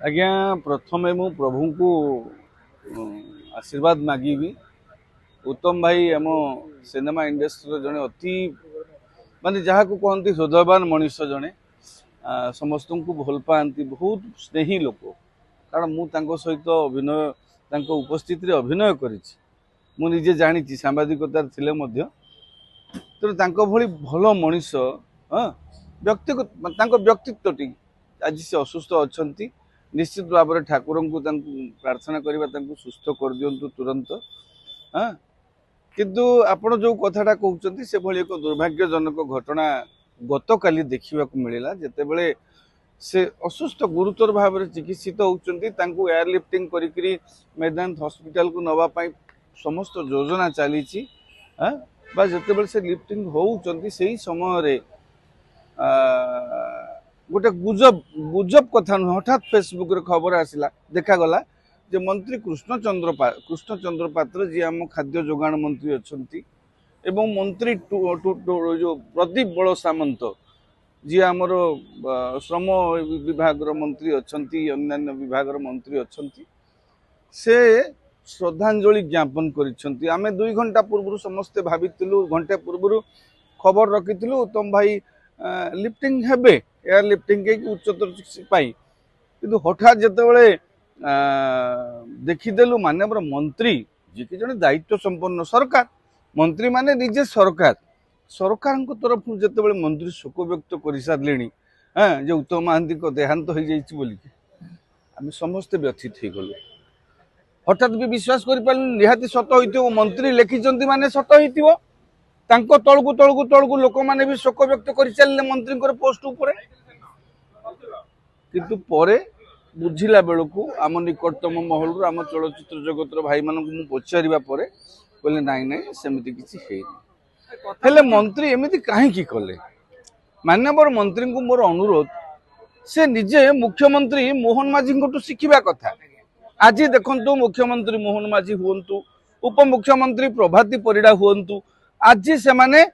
आज्ञा प्रथमे मु प्रभु को आशीर्वाद मागिबी। उत्तम भाई आम सिनेमा इंडस्ट्री जड़े अति माने जहाँ को कहते हृदयवान मनुष्य जड़े समस्त को भल पाती बहुत स्नेही लोक कारण मु सहित अभिनय उपस्थित अभिनय करजे जानी सांबादिकतार थिले मध्य तेणु भली भल मनीष हाँ व्यक्तिगत व्यक्तित्व टी आज से असुस्थ अच्छा निश्चित भाव में ठाकुर को प्रार्थना करवा सुस्थ कर दिंतु तुरंत हाँ किंतु आपण जो कथाटा कहते से भली एक दुर्भाग्यजनक घटना गत काली देखा मिलला जिते बड़े से असुस्थ गुरुतर भाव में चिकित्सित होती एयरलिफ्टिंग करी मेदांत हॉस्पिटल को नवापाई समस्त योजना चली जिते बड़े से लिफ्टिंग होती से समय गोटे गुजब कथा नुह हठात फेसबुक रे खबर आसला देखागला जे मंत्री कृष्णचंद्र पात्र जी आम खाद्य जोगाण मंत्री अच्छा एवं मंत्री जो प्रदीप बड़ सामंत जी आमर श्रम विभाग मंत्री अच्छा अन्य विभाग मंत्री अच्छा से श्रद्धांजलि ज्ञापन करें 2 घंटा पूर्व समस्ते भाविलु घंटे पूर्व खबर रखी उत्तम भाई लिफ्टिंग हेबे एयर लिफ्टिंग के उच्चतर पाई किंतु हठात जिते देखीदेलु माननीय मंत्री जी कि जड़े दायित्व संपन्न सरकार मंत्री माने निजे सरकार तरफ जिते बड़े मंत्री शोक व्यक्त कर सारे हाँ जो उत्तम महांती को देहांत हो जाइए बोल आम समस्ते व्यथित हो गलु हठात भी विश्वास कर निहाती सत हो मंत्री लिखिं माने सत हो तलकू लोक मैंने भी शोक व्यक्त कर चलिए मंत्री पोस्ट उपर किंतु परे बुझिला बेलू आम निकटतम महल आम चलचित्र जगतर भाई मान पचारा कहले नाई नाई सेमती किसी हेले मंत्री एमती कहीं कले माननीय मंत्री को मोर अनुरोध से निजे मुख्यमंत्री मोहन माझी को शिखा कथा आज देखु मुख्यमंत्री मोहन माझी हूँ उपमुख्यमंत्री प्रभाती परिड़ा हूँ आज से माने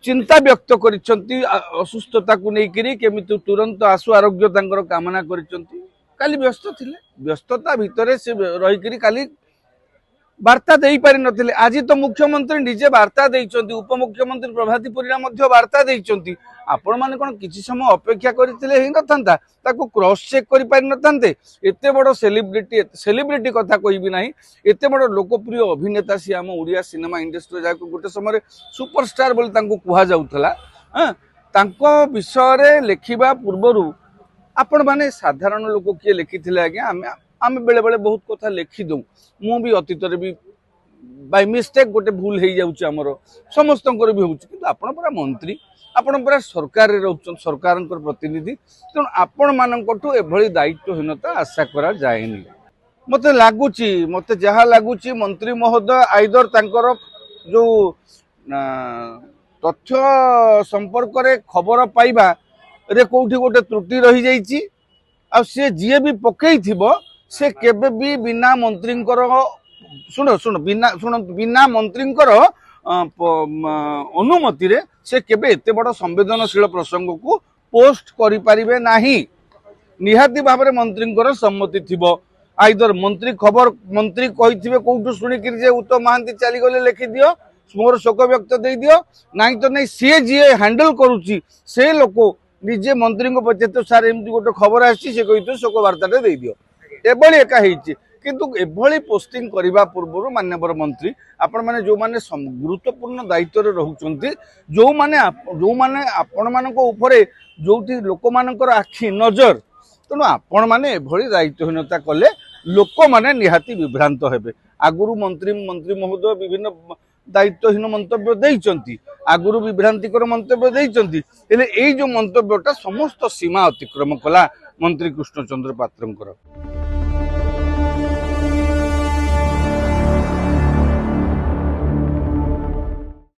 चिंता व्यक्त करिसेंती असुस्थता को लेकर केमिति तुरंत आशु आरोग्य कामना करी व्यस्त थिले व्यस्तता भितर से रही काली वार्ता दे पारि नथिले आज तो मुख्यमंत्री निजे वार्ता देइचंती उपमुख्यमंत्री प्रभाती परिड़ा मध्य वार्ता देइचंती आपण माने कोन किछि समय अपेक्षा करथिले हि नथंता ताको क्रॉस चेक करि पारि नथांते एते बड़ सेलिब्रिटी कथा कहबी नाही एते बड़ लोकप्रिय अभिनेता सी आम ओडिया सिनेमा इंडस्ट्री जाको गोटे समय सुपरस्टार बोली तांको कुहा जाउथला हां तांको विषय रे लेखिबा पूर्वरु आपण माने साधारण लोक किए लिखिथिले आज्ञा आम बेले बेले बहुत कथा लिखि दऊ मु भी अतीत भी बाय मिस्टेक गोटे भूल हो जामर समस्त भी होरा मंत्री आपण पूरा सरकार सरकार प्रतिनिधि तेणु आपण मानू एभली दायित्वहीनता आशा करा जाएनी मते मते जहाँ लगुच मंत्री महोदय आइदर तांकर जो तथ्य संपर्क रे खबर पाइबा रे कोठी गोटे त्रुटि रही जाइछि आ से जीए भी पकई थिबो से केबे भी बिना मंत्री बिना मंत्री अनुमति रे से केबे एते बड़ संवेदनशील प्रसंग को पोस्ट करि परिबे नाही निहाती भाव में मंत्री सम्मति थिबो आइदर मंत्री खबर मंत्री कहिथिबे कोठु सुनि कि जे उत्तम महांती चली गले लिखि दियो मोर शोक व्यक्त दे दियो नाही तो नहीं सी जी हैंडल करूची से लोक निजे मंत्री को पचे तो सार एमती गोटे खबर आसी से कही शोक वार्ता दे दियो एभली एका होती किंतु एभली पोस्टिंग करने पूर्व माननीय मंत्री आपण माने जो माने गुरुत्वपूर्ण दायित्व रोचे जो माने आपण मान जो लोक मानकर आखि नजर तेणु आपण माने एभली दायित्वहीनता कले लोक माने निहाती विभ्रांत हेबे आगुरु मंत्री महोदय विभिन्न दायित्वहीन मंतव्य देइचंती आगुरु विभ्रांतिकर मंतव्य देइचंती हेले एई जो मंतव्यटा समस्त सीमा अतिक्रम कला मंत्री कृष्णचंद्र पात्रंकर।